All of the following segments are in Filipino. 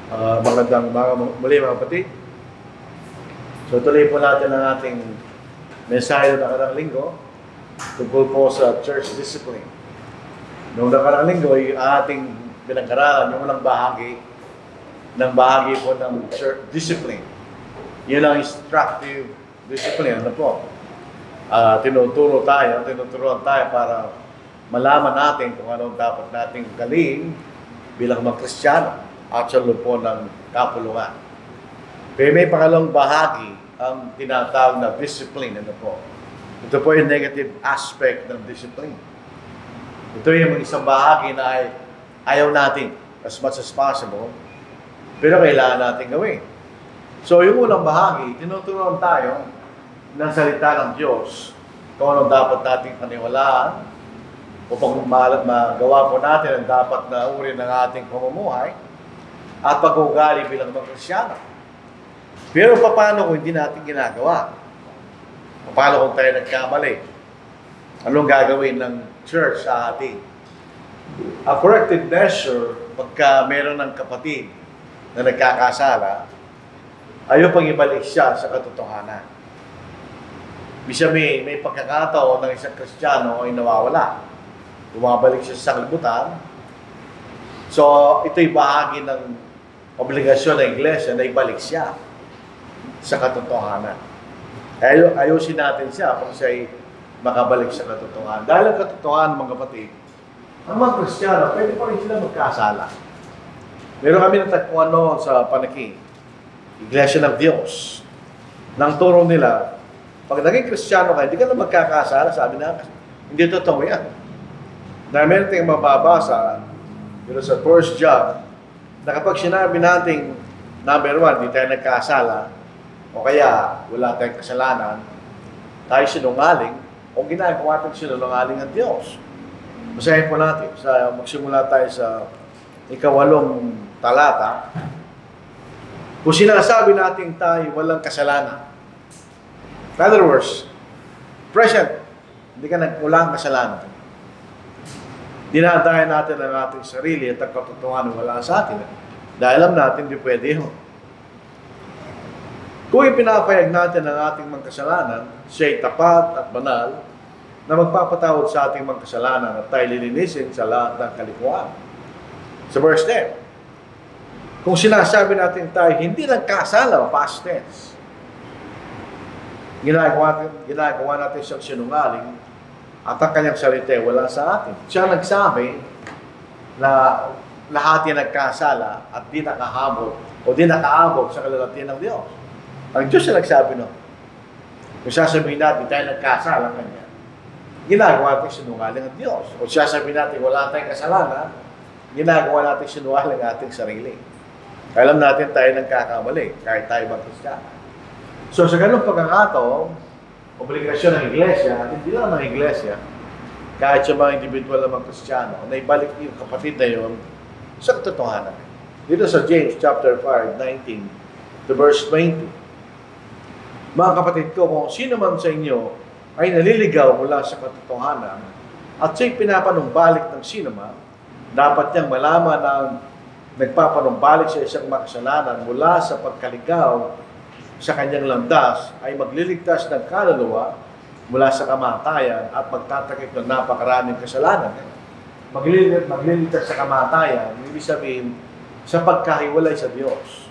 Magandang umaga muli mga kapatid. So tuloy po natin ang ating mensahe ng nakarang linggo tungkol po sa church discipline. Noong nakarang linggo ay ating pinag-aralan yung unang bahagi po ng church discipline. Yun ang instructive discipline. Ano po? Tinuturuan tayo para malaman natin kung anong dapat nating galing bilang mga Kristiyano at sa loob po ng kapulungan. Pero may pangalawang bahagi ang tinatawag na discipline. Ano po? Ito po yung negative aspect ng discipline. Ito yung isang bahagi na ayaw natin as much as possible, pero kailangan natin gawin. So yung unang bahagi, tinuturuan tayo ng salita ng Diyos kung ano dapat nating paniwalaan upang magawa po natin ang dapat na uri ng ating pamumuhay at pag-uugali bilang mga Kristiyano. Pero paano kung hindi natin ginagawa? Paano kung tayo nagkamali? Anong gagawin ng church sa atin? A corrective measure pagka meron ng kapatid na nagkakasala, ayaw pang ibalik siya sa katotohanan. Bisa may pagkakataon ng isang Kristiyano ay nawawala. Bumabalik siya sa kalibutan. So, ito'y bahagi ng obligasyon ng iglesia na ibalik siya sa katotohanan. Ayusin natin siya kung siya'y makabalik sa katotohanan. Dahil ang katotohanan, mga kapatid, ang mga Kristiyano, pwede pa rin sila magkasala. Meron kami natagpuan noon sa Panaki, Iglesia ng Diyos. Nang turo nila, pag naging Kristiyano ka, hindi ka na magkakasala, sabi na, hindi totoo yan. Dahil meron tayong mababasa, pero sa 1 John, na kapag sinabi natin, number 1, hindi tayo nagkasala, o kaya wala tayong kasalanan, tayo sinungaling, o ginagawa tayong sinungaling ng Diyos. Basahin po natin, magsimula tayo sa 8 talata. Kung sinasabi natin tayo walang kasalanan, in other words, present, hindi ka walang kasalanan. Dinadayan natin ang ating sarili at ang katotohanan wala sa atin. Dahil alam natin, hindi pwede yun. Kung ipinapayag natin ang ating mga kasalanan, siya'y tapat at banal na magpapatawad sa ating mga kasalanan at tayo lilinisin sa lahat ng kalikuan. Sa verse 10, kung sinasabi natin tayo hindi nagkasala, past tense, ginagawa natin siyang sinungaling at ang kanyang salita wala sa atin. Siya nagsabi na lahat yan nagkasala at di nakahabot o di nakaabot sa kalulatian ng Diyos. Ang Diyos na nagsabi no. Kung sasabihin natin tayo nagkasala kanya, ginagawa natin sinungaling ang Diyos. O sasabihin natin wala tayong kasalanan, ginagawa natin sinungaling ang ating sarili. Alam natin tayo nagkakamali kahit tayo mga Kristiyano. So sa ganung pagkakataon, obligasyon ng iglesia, hindi lang ng iglesia, kahit sa mga individual na mga Kristiyano, na ibalik yung kapatid na yun sa katotohanan. Dito sa James chapter 5, 19 to verse 20. Mga kapatid ko, kung sino man sa inyo ay naliligaw mula sa katotohanan at siya'y pinapanumbalik ng sino man, dapat niyang malaman na nagpapanumbalik sa isang makasalanan mula sa pagkaligaw sa kanyang landas ay magliligtas ng kaluluwa mula sa kamatayan at magtatakip ng napakaraming kasalanan. Magliligtas sa kamatayan, ibig sabihin, sa pagkahiwalay sa Diyos.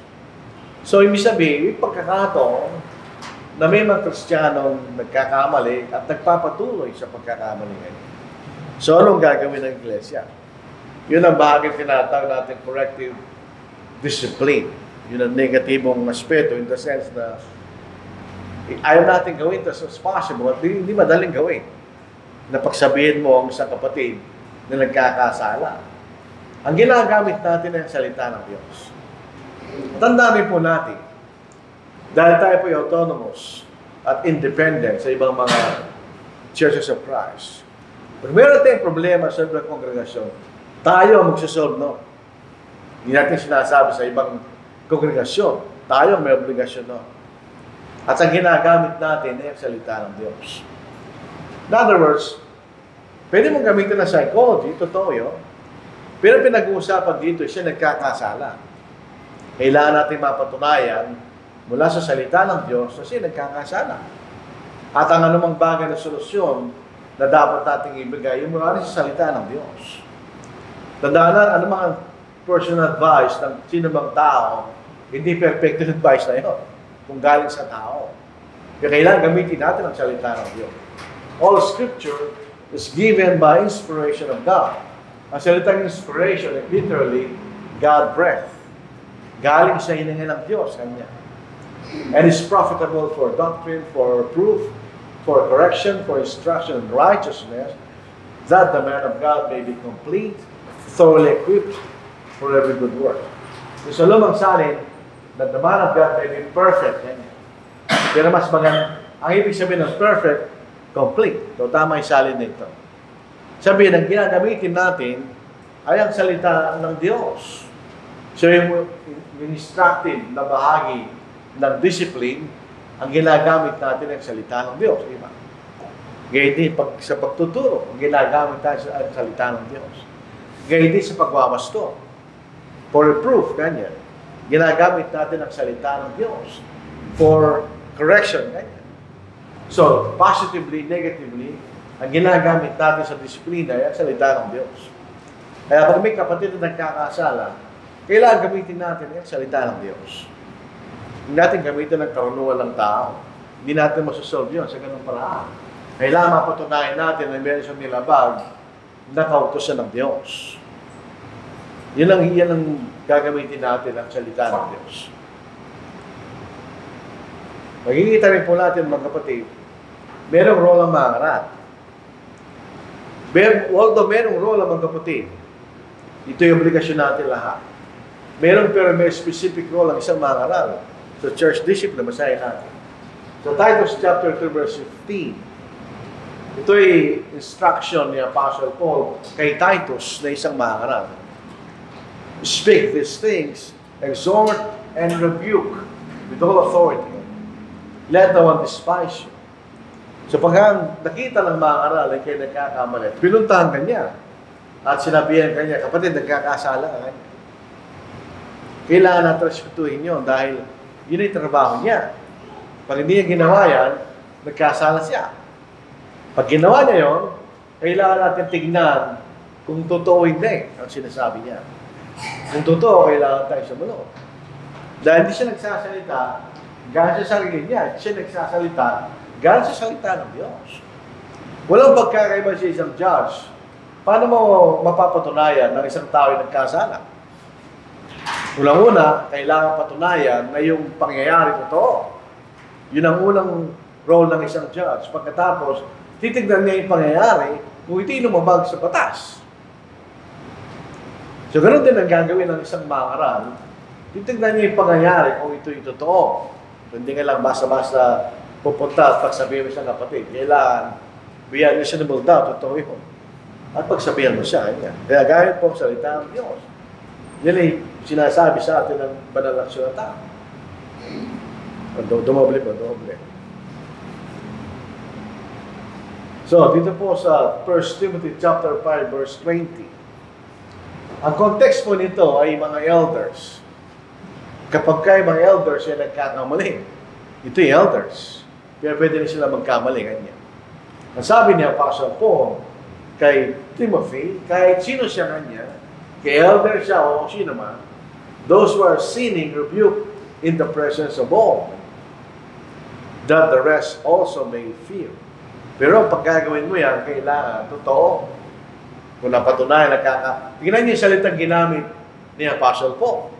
So, ibig sabihin, yung pagkakataon na may mga Kristiyanong nagkakamali at nagpapatuloy sa pagkakamali ngayon. So, anong gagawin ng iglesia? Yun ang bahagi tinatawag natin corrective discipline. Yun ang negatibong aspeto in the sense na ayaw natin gawin as much as possible at hindi madaling gawin. Na pagsabihin mo ang isang kapatid na nagkakasala. Ang ginagamit natin ay ang salita ng Diyos. Tandaan rin po natin, dahil tayo po autonomous at independent sa ibang mga churches of Christ. Pag meron tayong problema sa ibang kongregasyon, tayo ang magsasolve, no? Hindi natin sinasabi sa ibang kongregasyon. Tayo may obligasyon, no? At ang ginagamit natin ay ang salita ng Diyos. In other words, pwede mong gamitin na psychology, totoo yun. Pero pinag-uusapan dito, siya nagkakasala. Kailangan natin mapatunayan mula sa salita ng Diyos na siya nagkakasala. At ang anumang bagay na solusyon na dapat nating ibigay, yung mula rin sa salita ng Diyos. Tandaan, anumang personal advice ng sino bang tao, hindi perfect advice na yun kung galing sa tao. Kaya kailangan gamitin natin ang salita ng Diyos. All Scripture is given by inspiration of God. Ang salitang inspiration is literally God breath. Galing sa hininga ng Diyos, Kanya. And is profitable for doctrine, for proof, for correction, for instruction in righteousness, that the man of God may be complete, thoroughly equipped for every good work. So, sa lumang salin, that the man of God may be perfect. Kanya. Pero mas maganda, ang ibig sabihin ng perfect, complete. So, tama yung salin nito. Sabihin, ang ginagamitin natin ay ang salita ng Diyos. So, yung instructive na bahagi ng discipline, ang ginagamit natin ang salita ng Diyos. Di ba? Gayun din sa pagtuturo, ang ginagamit natin ang salita ng Diyos. Gayun din sa pagwawasto. For proof, ganyan. Ginagamit natin ang salita ng Diyos. For correction, ganyan. So, positively, negatively, ang ginagamit natin sa disiplina ay ang salita ng Diyos. Kaya pag may kapatid na nagkakasala, kailangan gamitin natin ang salita ng Diyos. Hindi natin gamitin ang karunungan ng tao. Hindi natin masosolve yun sa ganung paraan. Kailangan mapatunayan natin na meron siyang nilabag na kautusan ng Diyos. Yan ang gagamitin natin ang salita ng Diyos. Magigita rin po natin, mga kapatid, merong role ang mga aral. Although merong role ang mga kapatid, ito yung obligasyon natin lahat. Pero may specific role ang isang mga aral. So, church discipline, masahin natin. So, Titus chapter 2, verse 15. Ito ay instruction ni Apostle Paul kay Titus na isang mga aral. Speak these things, exhort and rebuke with all authority. Let no one despise you. So, pag nakita ng mga aral ay kayo nagkakamali, pinuntahan ka niya. At sinabihan ka niya, kapatid, nagkakasala ka kanya. Kailangan natin respetuhin yun dahil yun ay trabaho niya. Pag hindi niya ginawa yan, nagkasala siya. Pag ginawa niya yun, kailangan natin tignan kung totoo hindi ang sinasabi niya. Kung totoo, kailangan tayo sumunod. Dahil hindi siya nagsasalita galing sa sarili niya. Siya nagsasalita galing sa salita ng Diyos. Walang pagkakaiba sa isang judge. Paano mo mapapatunayan ng isang tao ay nagkasala? Unang-una, kailangan patunayan na yung pangyayari totoo. Yun ang unang role ng isang judge. Pagkatapos, titignan niya yung pangyayari kung ito'y lumabag sa batas. So, ganoon din ang gagawin ng isang mangaral. Titignan niya yung pangyayari kung ito'y totoo. Hindi nga lang basta-basta pupunta at pagsabihin mo siya kapatid. Kailangan, beyond reasonable doubt, totoo yun. At pagsabihan mo siya, yan. Kaya gayet po ang salita ng Diyos. Yan ay sinasabi sa atin ng banal na salita. Dumoble po, doble. So, dito po sa 1 Timothy chapter 5, verse 20. Ang context po nito ay mga elders. Kapag kayo mga elders ay nagkakamali, ito yung elders. Pero pwede rin sila magkamali, ganyan. Ang sabi niya, Apostle Paul, kay Timothy, kahit sino siya kanya, kay elder siya o sino man, those who are sinning, rebuke in the presence of all, that the rest also may fear. Pero pag gagawin mo yan, kailangan totoo. Kung napatunayan, tingnan niyo yung salitang ginamit ni Apostle Paul.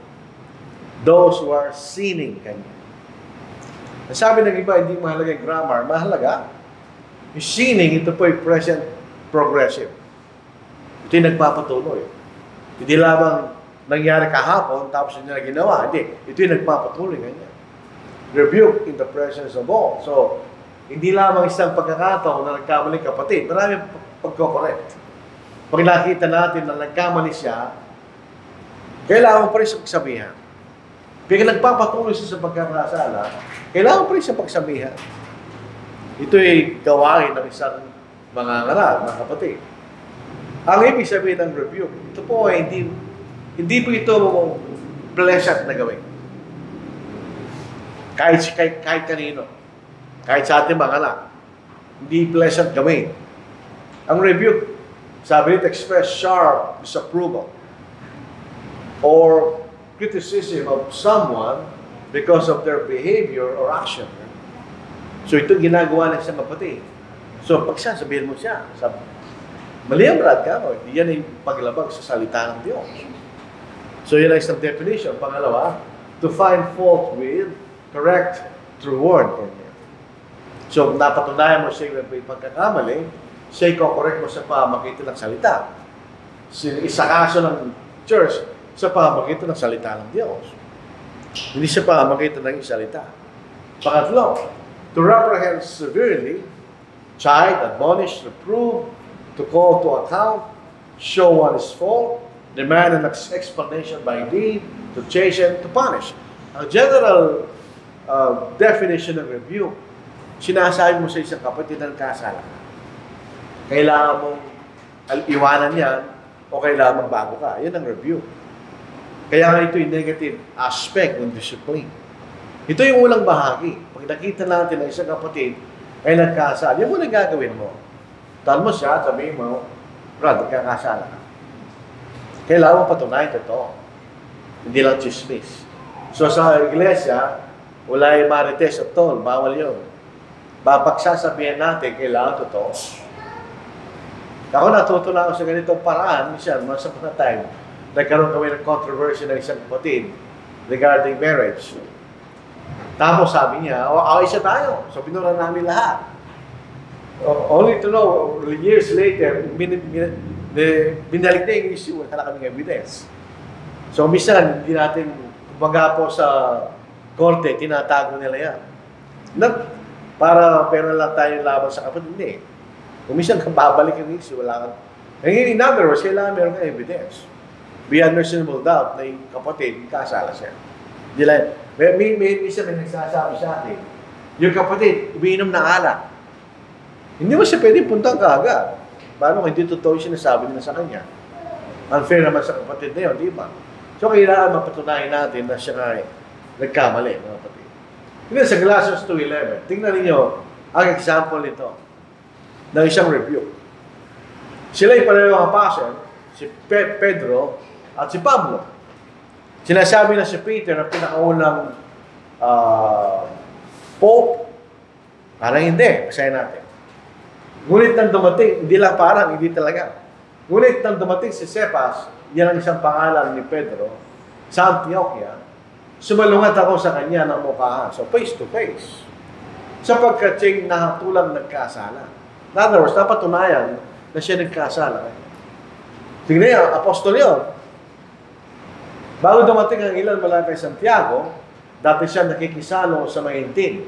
Those who are sinning kanya. Sabi ng iba, hindi mahalaga yung grammar. Mahalaga. Yung sinning, ito po ay present progressive. Ito yung nagpapatuloy. Hindi lamang nangyari kahapon, tapos hindi na ginawa. Hindi. Ito yung nagpapatuloy kanya. Rebuke in the presence of all. So, hindi lamang isang pagkakataon na nagkamali kapatid. Maraming pagko-correct. Pag nakita natin na nagkamali siya, kailangan pa rin sa pagsabihan. Kaya nagpapatuloy siya sa pagkakasala, kailangan pa rin sa pagsabihan. Ito ay gawain ng isang mga ngaral, mga kapatid. Ang ibig sabihin ng rebuke, ito po ay hindi po ito pleasant na gawin. Kahit kanino. Kahit sa ating mga anak. Hindi pleasant gawin. Ang rebuke, sabi nito, express sharp disapproval or criticism of someone because of their behavior or action. So ito ginagawa ng isang kapatid. So pag sabihin mo siya, mali ang brad ka, hindi yan yung paglabag sa salita ng Diyos. So yun ang isang definition. Pangalawa, to find fault with, correct through word. So napatunayan mo siya yung pagkakamali, siya i-correct mo sa pamagitan ng salita. Isa kaso ng church sa pamagitan ng salita ng Diyos. Hindi sa pamagitan ng salita. Pangatlo, to reprehend severely, chide, admonish, reprove, to call to account, show one his fault, demand an explanation by deed, to chasten, to punish. Ang general definition ng rebuke, sinasabi mo sa isang kapatid ng kasala. Kailangan mong iwanan yan o kailangan magbago ka. Yan ang rebuke. Kaya nga ito yung negative aspect ng discipline. Ito yung unang bahagi. Pag nakita natin na isang kapatid ay nagkasala, yan mo na gagawin mo. Tal mo siya, sabihin mo, Brad, nagkakasala ka. Kailangan mo patunayan ito. Hindi lang chismis. So sa iglesia, wala yung marites at tol. Bawal yun. Pagsasabihan natin, kailangan totoo. Ako natuto na ako sa ganitong paraan. Minsan, once upon a time, nagkaroon kami ng controversy ng isang kapatid regarding marriage. Tapos sabi niya, away siya tayo. So binura namin lahat. Only to know, years later, binalik na yung issue, wala na kaming evidence. So minsan, hindi natin, kumbaga po sa korte, tinatago nila yan. Pero lang tayo laban sa kapatid, hindi. Kung minsan babalik yung issue, wala kang... In other words, kailangan meron kang evidence. Beyond reasonable doubt na yung kapatid, kasala siya. May nagsasabi sa atin, yung kapatid, umiinom ng alak. Hindi mo siya pwede puntang kaagad. Paano kung hindi totoo yung sinasabi nila sa kanya? Unfair naman sa kapatid na yun, di ba? So, kailangan mapatunayan natin na siya nga nagkamali, mga kapatid. Hindi, sa Galatians 2:11, tingnan ninyo ang example nito ng isang review. Sila'y parehong apostle, si Pedro at si Pablo. Sinasabi na si Peter ang pinakaunang Pope, parang hindi, basahin natin. Ngunit nang dumating, hindi lang parang, hindi talaga. Ngunit nang dumating si Cephas, yan ang isang pangalan ni Pedro, sa Antioquia, sumalungat ako sa kanya ng mukhaan. So, face to face. Sapagkat siya'y nahatulang nagkasala. In other words, napatunayan na siya nagkasala. Tingnan niyo, apostol yun. Bago dumating ang ilan mula kay Santiago, dati siya nakikisalo sa mahintin.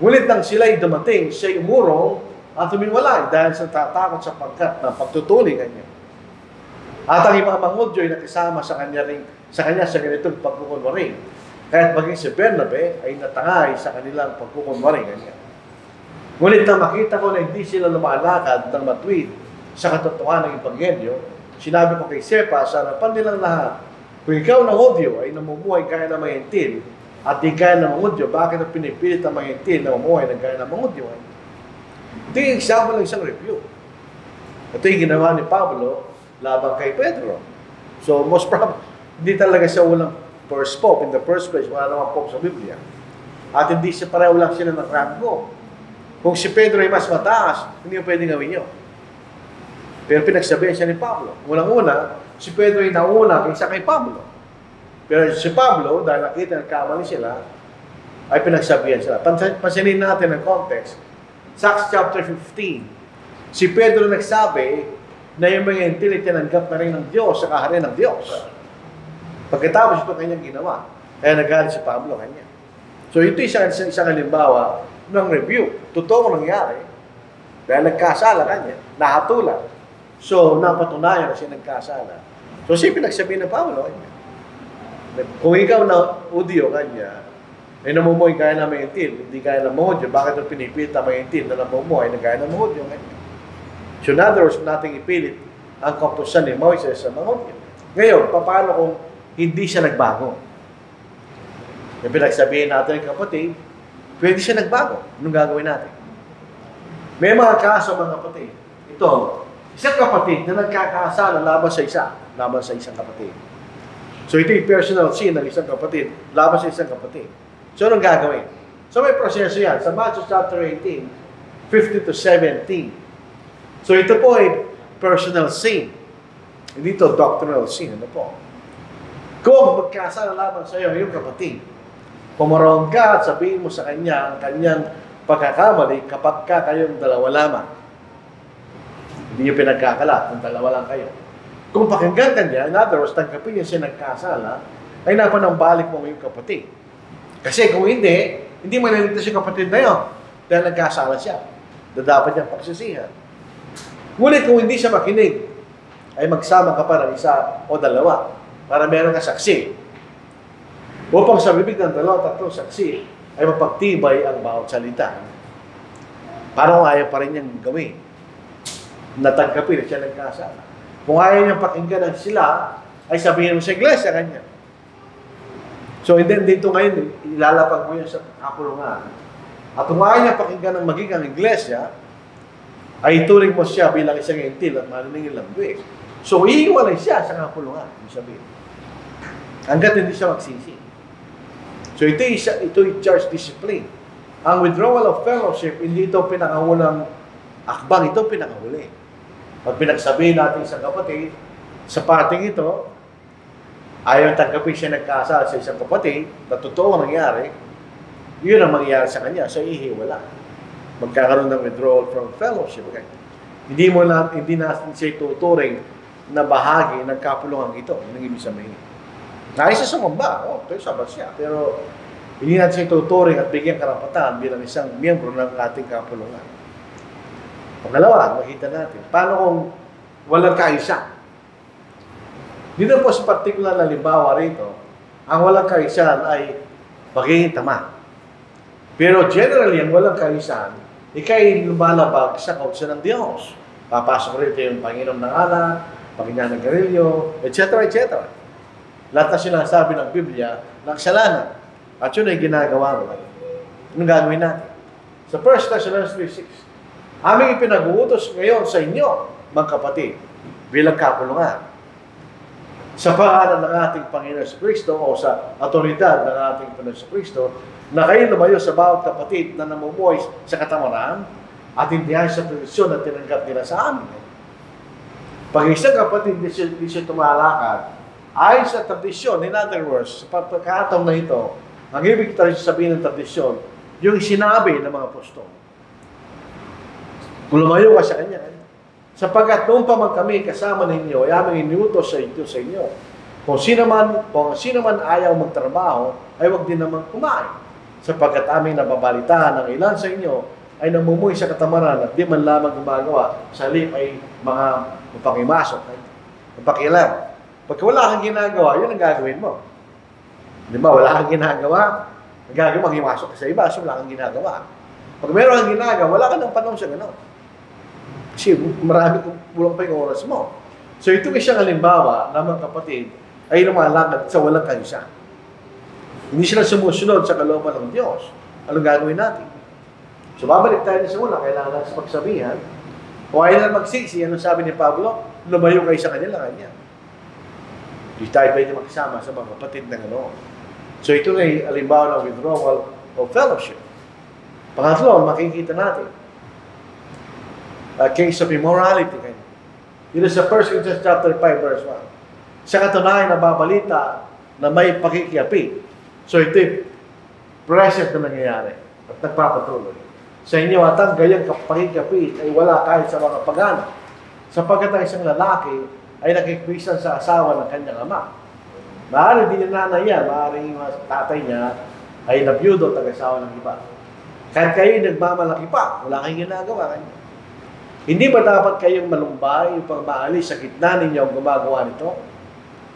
Ngunit nang sila'y dumating, siya'y umurong at tumiwalay dahil sa tatakot sa pagkat na pagtutuli kanya. At ang mga mangudyo'y nakisama sa kanya sa ganitong pagkukunwari. Kaya't maging si Bernabe ay natangay sa kanilang pagkukunwari kanya. Ngunit nang makita ko na hindi sila lumalakad ng matuwid sa katotohanan ng Ebanghelyo, sinabi ko kay Cephas sa harapan nilang lahat, kung ikaw ng Hudyo ay namumuhay kaya ng mahintin at di kaya ng Hudyo, bakit ang pinipilit ng mahintin na mamuhay ng kaya ng Hudyo? Ito yung example ng isang review. Ito yung ginawa ni Pablo laban kay Pedro. So most probably, hindi talaga siya walang first pope. In the first place, wala namang pope sa Biblia. At hindi siya pareho lang sila ng rango. Kung si Pedro ay mas mataas, hindi mo pwedeng gawin yun. Pero pinagsabihan siya ni Pablo. Unang-una, si Pedro ay nauna kaysa kay Pablo. Pero si Pablo, dahil nakita ng kamali sila, ay pinagsabihan sila. Pansinin natin ang context. Acts chapter 15. Si Pedro nagsabi na yung mga intil tinanggap na rin ng Diyos sa kaharian ng Diyos. Pagkatapos ito kanyang ginawa, kaya nagalit si Pablo kanya. So ito isang halimbawa ng review. Totoo nangyari dahil nagkasala kanya, nahatulan. So napatunayan na siya nagkasala. So siya pinagsabihin ng Pablo kanya. Kung ikaw na Hudyo kanya, ay namumuhay kaya na mahintin, hindi kaya na Hudyo, bakit ang pinipilit na mahintin na namumuhay na kaya na Hudyo kanya? So in other words, nating ipilit ang kautusan ni Moises sa mga Hudyo. Ngayon, paano kung hindi siya nagbago. Yung pinagsabihin natin ng kapatid, pwede siya nagbago. Anong gagawin natin? May mga kaso, mga kapatid. Ito, isang kapatid na nagkakasala laban sa isang kapatid. So ito yung personal sin ng isang kapatid laban sa isang kapatid. So anong gagawin? So may proseso yan. Sa Matthew chapter 18, 15 to 17. So ito po ay personal sin. Hindi ito doctrinal sin. Ano po? Kung magkasala laban sa iyo yung kapatid, pumarong ka at sabihin mo sa kanya ang kanyang pagkakamali kapag kayong dalawa lamang. Hindi yung pinagkakalat, kung dalawa lang kayo. Kung pakinggan ka niya, in other words, tanggapin niya siya nagkasala, ay napanambalik mo yung kapatid. Kasi kung hindi maliligtas yung kapatid na yun dahil nagkasala siya. Dapat niyang pagsisihan. Ngunit kung hindi siya makinig, ay magsama ka pa ng isa o dalawa para meron ka saksi. Upang sa bibig ng dalawa, tatlong saksi, ay mapagtibay ang bawat salita. Parang ayaw pa rin niyang gawin. Natangkapin at siya nagkasala. Kung ayaw niyang pakinggan ng sila, ay sabihin mo sa iglesia kanya. So, and then dito ngayon, ilalapag mo yun sa kapulungan. At kung ayaw niyang pakinggan ng maging ang iglesia, ay ituring mo siya bilang isang entil at maliningin language. So, iiwalay siya sa kapulungan. Ibig sabihin. Hanggat hindi siya magsisi. So ito yung church discipline. Ang withdrawal of fellowship, hindi ito pinakahulang akbang, ito pinakahuli. Pag pinagsabihin natin sa kapatid, sa parting ito, ayaw tanggapin siya nagkasal sa isang kapatid, na totoo ang nangyari, yun ang mangyayari sa kanya, so ihiwala. Magkakaroon ng withdrawal from fellowship. Okay? Hindi natin siya tuturing na bahagi ng kapulungan ito. Yun ang ibig sabihin. Nais siya sumamba, okay, sabat siya. Pero hindi natin siya tuturing at bigyan karapatan bilang isang miyembro ng ating kapulungan. Pangalawa, makita natin, paano kung walang kaisa? Dito po sa particular na limbawa rito, ang walang kaisan ay pagiging tama. Pero generally, ang walang kaisan, ikay lumalabag sa kautsa ng Diyos. Papasok rito yung Panginoon ng alak, Panginoon ng garilyo, etc. etc. Lahat na sinasabi ng Biblia ng kasalanan. At yun ay ginagawa mo. Anong gagawin natin? Sa 1 Thessalonians 3:6, aming ipinag-uutos ngayon sa inyo, mga kapatid, bilang kapulungan. Sa pangalan ng ating Panginoon sa Kristo o sa autoridad ng ating Panginoon sa Kristo, na kayo lumayo sa bawat kapatid na namumuhay sa katamaran at hindi sa tradisyon na tinanggap nila sa amin. Pag isang kapatid di siya tumalakad, ayon sa tradisyon, in other words, sa pagkakataon na ito, ang ibig sabihin ng tradisyon, yung sinabi ng mga apostol. Kung lumayo ka sa kanya, sapagkat noon pa man kami kasama ninyo, ay aming iniutos sa inyo. Kung sino man ayaw magtrabaho, ay wag din naman kumain. Sapagkat aming nababalitaan ng ilan sa inyo ay namumuhay sa katamaran at di man lamang gumagawa, sa halip ay mga mapangimasok, mapakialam. Pagka wala kang ginagawa, yun ang gagawin mo. Di ba? Wala kang ginagawa, ang gagawin mo, himasok ka sa iba, so wala kang ginagawa. Pag meron kang ginagawa, wala ka ng panahon sa gano'n. Kasi marami kulang pa yung oras mo. So ito isang halimbawa na mga kapatid ay lumalakad sa walang kaisa. Hindi sila sumusunod sa kalooban ng Diyos. Anong gagawin natin? So babalik tayo sa una, kailangan sa pagsabihan. Kung ayaw na magsisi, anong sabi ni Pablo? Lumayo kayo sa kanila, kanya. Hindi tayo pwede makisama sa mga kapatid na ganoon. So ito ay halimbawa ng withdrawal of fellowship. Pangatlo, makikita natin a case of immorality. Dito sa 1 Corinthians chapter 5 verse 1. Sa katunayan na babalita na may pakikiapi. So ito present na nangyayari at nagpapatuloy. Sa inyo at ang gayang pakikiapi ay wala kahit sa mga pagana. Sapagkat ang isang lalaki ay nakikwisan sa asawa ng kanyang ama. Maaari din yung nanay yan, maaari yung tatay niya ay nabiyudo at nag-asawa ng iba. Kahit kayo nagmamalaki pa, wala kayong ginagawa kanya. Hindi ba dapat kayong malumbay upang maalis sa gitna ninyo ang gumagawa nito?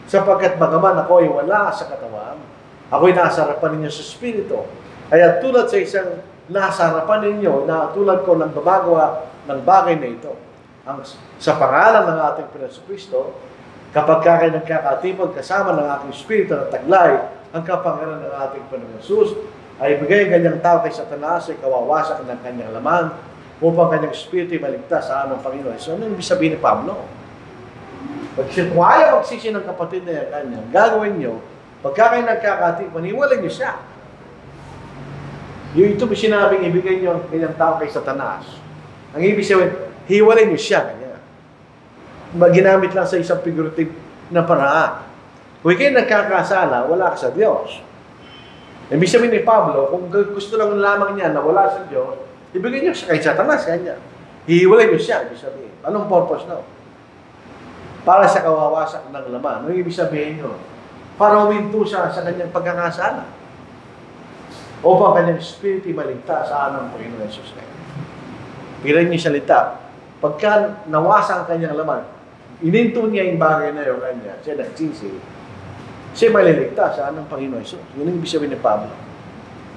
Sapagkat bagaman ako ay wala sa katawan, ako'y nasa harapan ninyo sa Espiritu. Kaya tulad sa isang nasa harapan ninyo, na tulad ko ng gumagawa ng bagay na ito, sa pangalan ng ating Panginoon Kristo, Kapag kayo nagkakatipon kasama ng aking Espiritu na taglay ang kapangyarihan ng ating Panginoon Jesus, ay ibigay ang kanyang tao kay Satanas ay kawawasak ng kanyang laman upang kanyang Espiritu ay maligtas sa aming Panginoon. So, ano yung ibig sabihin ni Pablo? Kung ayaw magsisi ng kapatid na yan kanya, gagawin nyo, pagka kayo nagkakatipon, hiwalay nyo siya. Yung ito sinabing ibigay nyo ang kanyang tao kay Satanas. Ang ibig sabihin, hiwalay nyo siya. Kanya. Ginamit lang sa isang figurative na paraan. Kung kayo nagkakasala, wala ka sa Diyos. Ibig sabihin ni Pablo, kung gusto lang lamang niya na wala sa Diyos, ibigay nyo siya kay Satanas. Kanya. Hiwalay nyo siya. Ibig sabihin. Anong purpose na? Para sa kawawasak ng laman. Ano ibig sabihin nyo? Para huminto siya sa kanyang pagkakasala. O pa kanyang Espiritu maligtas sa anong Panginoon Jesus Christ. Piran niyo salita. Pagka nawasa ang kanyang laman, ininto niya yung bagay na yun kanya, siya nagsisi, siya maliligtas sa anong Panginoon Jesus. Yun ang ibig sabihin ni Pablo.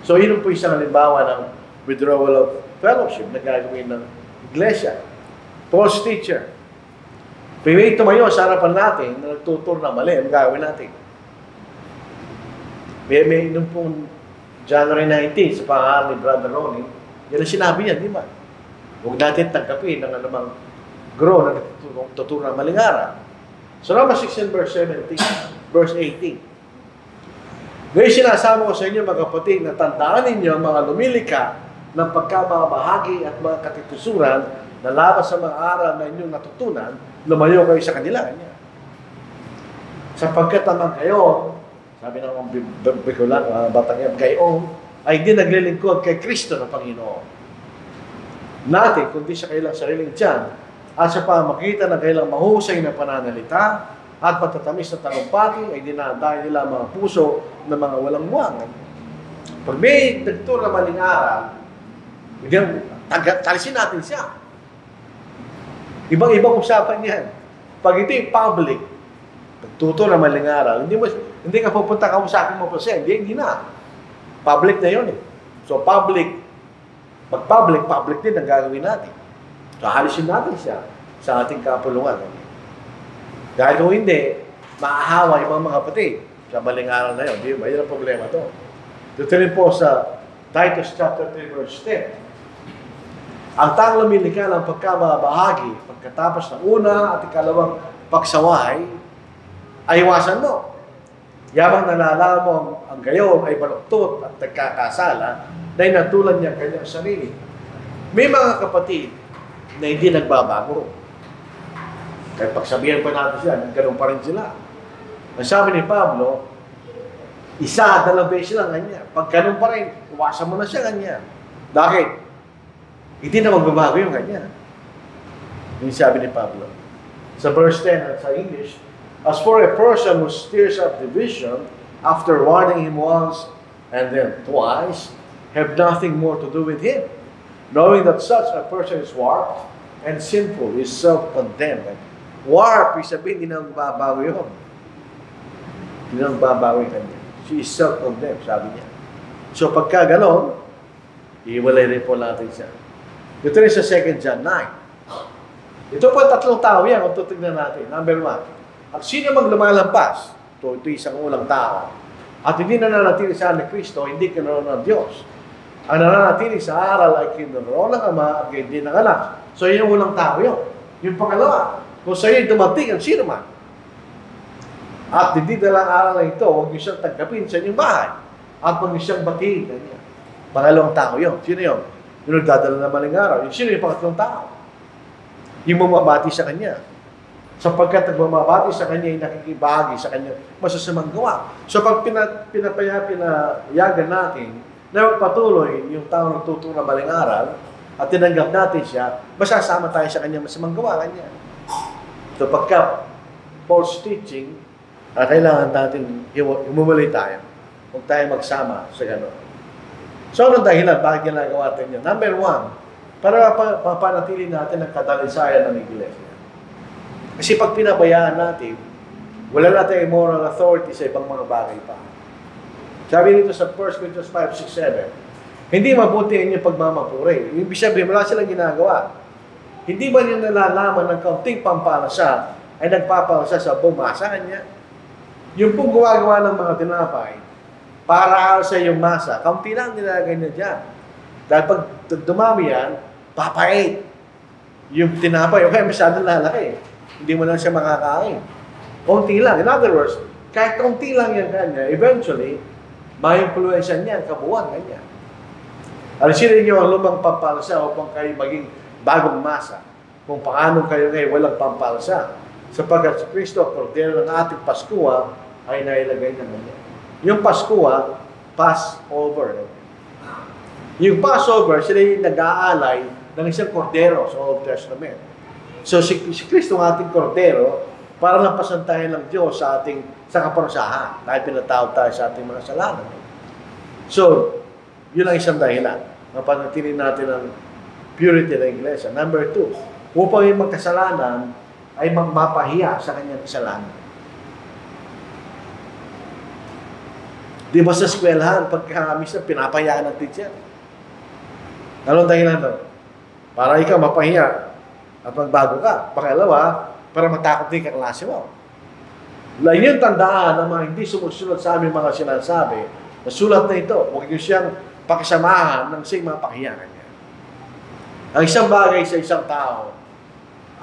So, yun po isang halimbawa ng withdrawal of fellowship na gagawin ng iglesia. False teacher. May tumayo sa harapan natin na nagtutur na mali, ang gagawin natin. May nung pong January 19, sa pangalan ni Brother Ronnie, yan ang sinabi niya, di ba? Huwag natin tangkapin ng anumang guro na nagtuturo ng maling aral. So, Romans 16, verse 17, verse 18. Ngayon sinasama ko sa inyo, mga kapatid, na tandaan ninyo ang mga lumilika ng pagkamabahagi at mga katitusuran na labas sa mga aral na inyong natutunan, lumayo kayo sa kanila. Sapagkat naman kayo, sabi ng Bikulan, batang yan, gayon, ay di naglilingkod kay Kristo na Panginoon. Natin, kundi sa kailang sariling tiyan, at sa pamakita ng kailang mahusay na pananalita, at patatamis na talumpati, ay dinadahin nila mga puso ng mga walang muwangan. Pag may nagturo na maling aral, talisin natin siya. Ibang-ibang usapan yan. Pag ito yung public, nagtuturo na maling aral, hindi ka pupunta ka sa akin mo po siya. Hindi na. Public na yun eh. So public, public din ang gagawin natin. So halisin natin siya sa ating kapulungan. Dahil kung hindi, maahawa yung mga kapatid sa maling aral na yun. Di ba? Yun ang problema to. Dito rin po sa Titus chapter 3 verse 10. Ang tang lumilika ng pagkamabahagi pagkatapos ng una at ikalawang pagsaway ay iwasan mo. Yabang nalala mo ang gayon ay baluktot at nagkakasala dahil natulad niya kanyang sarili. May mga kapatid na hindi nagbabago. Kaya pagsabihan pa natin sila, ganoon pa rin sila. Ang sabi ni Pablo, isa, dalawang beses lang kanya. Pag ganoon pa rin, iwasan mo na siya kanya. Bakit? Hindi na magbabago yung kanya. Yung sabi ni Pablo. Sa verse 10 at sa English, as for a person who stirs up division after warning him once and then twice, have nothing more to do with him, knowing that such a person is warped and sinful, is self-condemned. Warp, isabihin, hindi na magbabago yun. Hindi na magbabago yung kanya. She is self-condemned, sabi niya. So pagka ganon, iwalay rin po natin siya. Ito rin sa 2 John 9. Ito po tatlong tao yan, kung tutignan natin. Number 1. At sino mang lumalampas, ito isang ulang tao, at hindi nananatili sa ni Kristo, hindi kinaroon ng Diyos. Ang nananatili sa aral ay kinaroon ng Ama at hindi ng anak. So yun yung ulang tao yun. Yung pangalawa, kung sa'yo dumating ang sino man, at hindi dalang aral na ito, huwag niyo siyang tanggapin sa inyong bahay, at huwag niyo siyang batiin. Pangalawang tao yun. Sino yun? Yung nagdadala na maling araw. Sino yung pangatlong tao? Yung mamabati sa kanya. Sapagkat nagmamabati sa kanya, ay nakikibahagi sa kanya masasamang gawa. So pag pinayagan natin na magpatuloy yung tao nagtuturo na maling aral at tinanggap natin siya, masasama tayo sa kanya masamang gawa kanya. So pagka false teaching, kailangan natin humumuli tayo. Huwag tayo magsama sa gano'n. So anong dahilan? Bakit ginagawa natin yun? Number 1, para mapanatili natin ang kadalisayan ng iglesia. Kasi pag pinabayaan natin, wala natin moral authority sa ibang mga bagay pa. Sabi dito sa 1 Corinthians 5, 6, 7, hindi mabuti ang inyong pagmamapuri. Ibig sabihin, wala silang ginagawa. Hindi ba niyo nalalaman ng kaunting pampalasa ay nagpapausa sa bumasa kanya. Yung pong gumagawa ng mga tinapay, para sa yung masa, kaunti lang nilalagay niya dyan. Dahil pag dumami yan, papait. Yung tinapay, okay, masyadong lalaki. Hindi mo lang siya makakain. Kaunti lang. In other words, kahit kaunti lang yan kanya, eventually, may influensya niya, kabuuan kanya. Alisin niyo ang lumang pampalsa upang kayo maging bagong masa. Kung paano kayo ngayon walang pampalsa. Sapagkat si Kristo, kordero ng ating Paskua, ay nailagay na niya. Yung Paskua, Passover. Yung Passover, sila yung nag-aalay ng isang kordero sa Old Testament. So si Kristo ang ating kordero, para lang pasantahin ng Diyos sa kaparusahan. Dahil pinatawag tayo sa ating mga kasalanan. So, yun ang isang dahilan. Mapanatili natin ang purity ng Iglesia. Number 2, upang yung magkasalanan ay magmapahiya sa kanyang kasalanan. Di ba sa eskwelahan, pagka minsan pinapahiyaan ng teacher? Anong dahilan doon? Para ikaw mapahiya at magbago ka. Pangalawa, para matakot din ka klase mo. Lain yung tandaan ng mga hindi sumusunod sa aming mga sinasabi, na sulat na ito, huwag niyo siyang pakisamahan ng siyang mga pakiyakan niya. Ang isang bagay sa isang tao,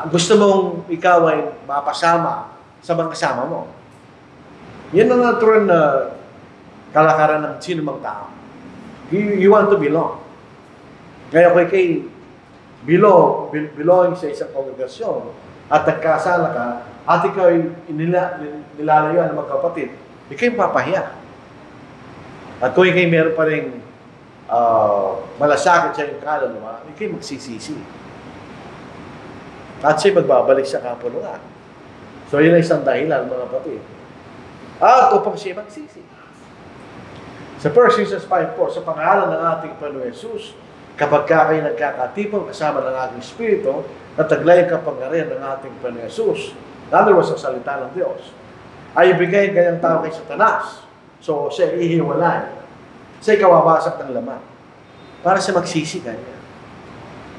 gusto mong ikaw ay mapasama sa mga kasama mo. Yan ang natural na kalakaran ng sino mang tao. You want to belong. Kaya kay belong sa isang kongregasyon at nagkasala ka, at ikaw ay nilalayuan ng mga kapatid, ikaw'y papahiya. At kung ikaw'y meron pa rin malasakit sa iyong kaluluwa, ikaw'y magsisisi. At siya'y magbabalik sa kapulungan. So, yun ay isang dahilan, mga kapatid. At upang siya magsisi. Sa 1 Corinthians 5:4, sa pangalan ng ating Panginoon Jesus, kapag kayo nagkakatipon kasama ng aking Espiritu, nataglay ang kapangyarihan ng ating Panginoon Jesus, in other words, ang salita ng Diyos, ay ibigay kanyang tao kay Satanas. So, siya ihiwalay. Siya kawawasak ng laman. Para siya magsisi kanya.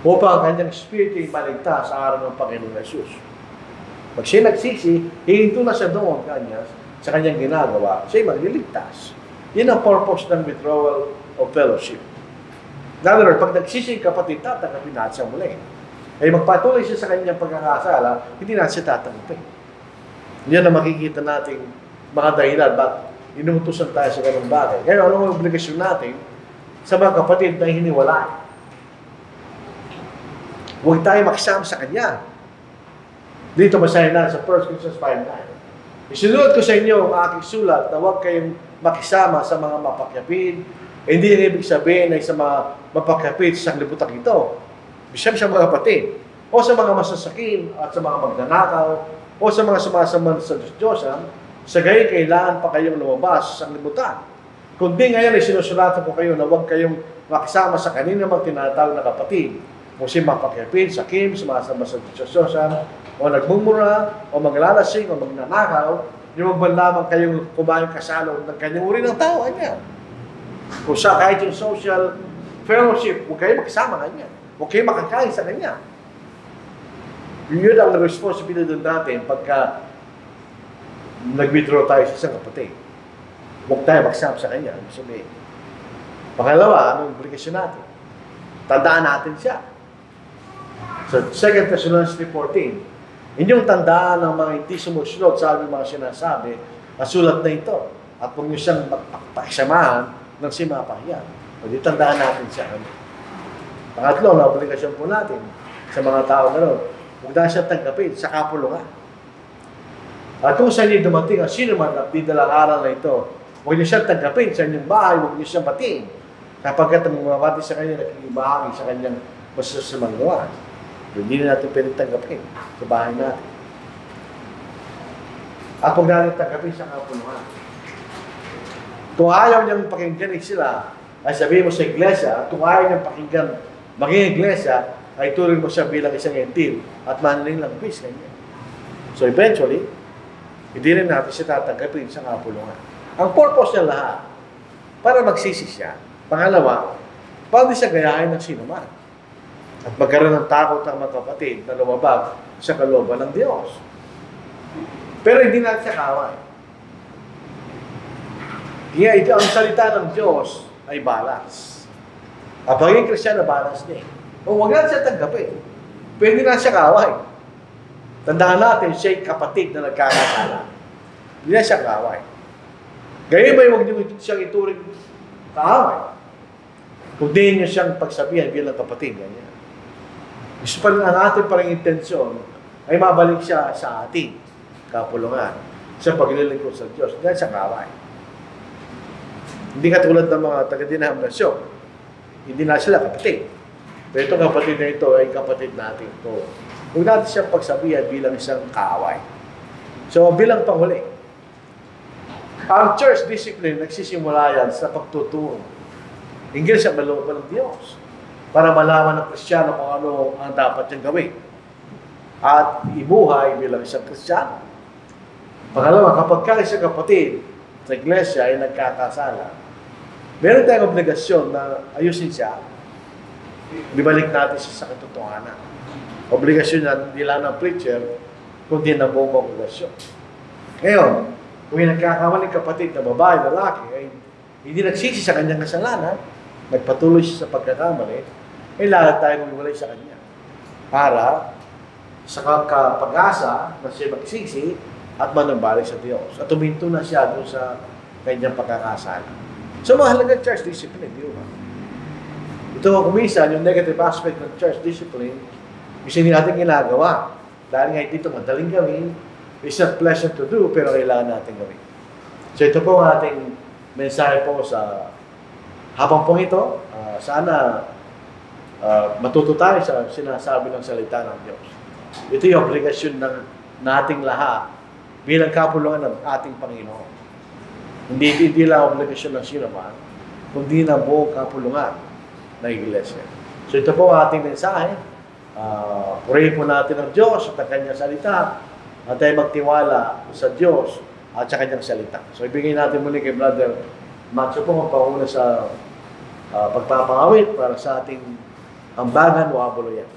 Upang ang kanyang Espiritu ay maligtas sa araw ng Panginoon Jesus. Pag siya nagsisi, hihinto na siya doon kanya, sa kanyang ginagawa, siya ay magliligtas. Yun ang purpose ng withdrawal of fellowship. In other words, pag nagsisi yung kapatid, tatanggapin natin siya muli. Ay magpatuloy siya sa kanyang pagkakasala, hindi natin siya tatanggapin. Yan ang makikita natin mga dahilan bakit inuutusan tayo sa ganung bagay. Kaya anong obligasyon natin sa mga kapatid na hiniwalay? Huwag tayo makisama sa kanya. Dito masahin na sa 1 Corinthians 5:9. Isinulat ko sa inyo ang aking sulat na huwag kayong makisama sa mga mapakyapid. Hindi yung ibig sabihin ay sa mga mapakyapid sa libutan ito. Bisaya sa mga kapatid. O sa mga masasakin at sa mga magnanakaw o sa mga sumasaman sa Diyos-Diyosan, sa gayon kailangan pa kayong lumabas sa libutan. Kundi ngayon ay sinusulatan ko kayo na huwag kayong makisama sa kanina mga tinatawag na kapatid. Kung si mapakyapid, sakim, sumasama sa Diyos-Diyosan, o nagmumura, o maglalasing, o magnanakaw, yung magbanlamang kayong kumain kasalo ng kanyang uri ng tao, niya. Kung sa kahit yung social fellowship, huwag kayo makisama kanya. Huwag kayo makakain sa kanya. Yun ang responsibility natin pagka nag-withdraw tayo sa isang kapatid. Huwag tayo magsama sa kanya. Sabihin. Pangalawa, anong obligasyon natin? Tandaan natin siya. So, 2 Thessalonians 3:14, inyong tandaan ang mga hindi sumusunod sa aming mga sinasabi, ang sulat na ito, at huwag niyo siyang pakisamahan ng simapahiyan. O di tandaan natin siya. Pangatlo, na obligasyon po natin sa mga tao na ron, huwag na siya tanggapin sa kapulungan. At kung saan niyo dumating ang sino man at didalang aral na ito, huwag niyo siyang tanggapin sa inyong bahay, huwag niyo siyang batiin. Kapagkat ang mga sa kanya, nakikibahagi sa kanyang masasamang gawa. Hindi na natin pwede tanggapin sa bahay natin. At huwag natin tanggapin sa kapulungan. Kung ayaw niyang pakinggan sila, ay sabihin mo sa iglesia, at kung ayaw niyang pakinggan maging iglesia, ay turing mo siya bilang isang gentil at manaling lang peace kanya. So eventually, hindi rin natin siya tatanggapin sa kapulungan. Ang purpose niya lahat, para magsisi siya. Pangalawa, para di siya gayahin ng sino man. At magkaroon ng takot ang mga kapatid na lumabag sa kalooban ng Diyos. Pero hindi natin siya kaaway. Kaya ito, ang salita ng Diyos ay balance. Kapag yung Kristiyano, balance niya. O huwag natin siya tanggapin. Pwede na siya kaaway. Tandaan natin, siya'y kapatid na nagkakasala. Hindi na siya kaaway. Gaya ba huwag niyo siyang ituring kaaway? Kung di niyo siyang pagsabihan bilang kapatid, ganyan. Gusto pa rin ang ating parang intensyon ay mabalik siya sa ating kapulungan sa paglilingkod sa Diyos. Hindi siya kaaway. Hindi katulad ng mga taga-denominasyon. Hindi na sila kapatid. Pero itong kapatid na ito ay kapatid natin ito. Huwag natin siyang pagsabihan bilang isang kaaway. So, bilang panghuli, ang church discipline nagsisimula yan sa pagtuturo. Hinggil sa kalooban ng Diyos para malaman ng Kristiyano kung ano ang dapat niyang gawin at ibuhay bilang isang Kristiyano. Pangalawa, kapag ka isang kapatid sa iglesia ay nagkakasala, meron tayong obligasyon na ayusin siya, ibalik natin siya sa katotohanan. Obligasyon na hindi lang ng preacher, kundi ng buong obligasyon. Ngayon, kung yung nagkakamaling kapatid na babae, lalaki, ay hindi nagsisi sa kanyang kasalanan, nagpatuloy siya sa pagkakamali, ay lahat tayo magwalay sa kanya. Para sa pag-asa na siya magsisi at manambalik sa Diyos. At tuminto na siya doon sa kanyang pagkakasala. So, mahalaga church discipline, di ba? Ito kung minsan, yung negative aspect ng church discipline, kasi hindi natin ginagawa. Dahil nga dito madaling gawin, it's not pleasant to do, pero kailangan natin gawin. So, ito po ang ating mensahe po sa habang po ito, sana matuto tayo sa sinasabi ng salita ng Diyos. Ito yung obligasyon ng nating lahat bilang kapulungan ng ating Panginoon. Hindi lang obligasyon ng sino man, kundi na buong kapulungan ng Iglesia. So ito po ang ating mensahe. Purihin po natin ang Diyos at ang Kanyang salita at tayo magtiwala sa Diyos at sa Kanyang salita. So ibigay natin muli kay Brother Macho po magpauna sa pagpapangawit para sa ating ambagan o abuluyan.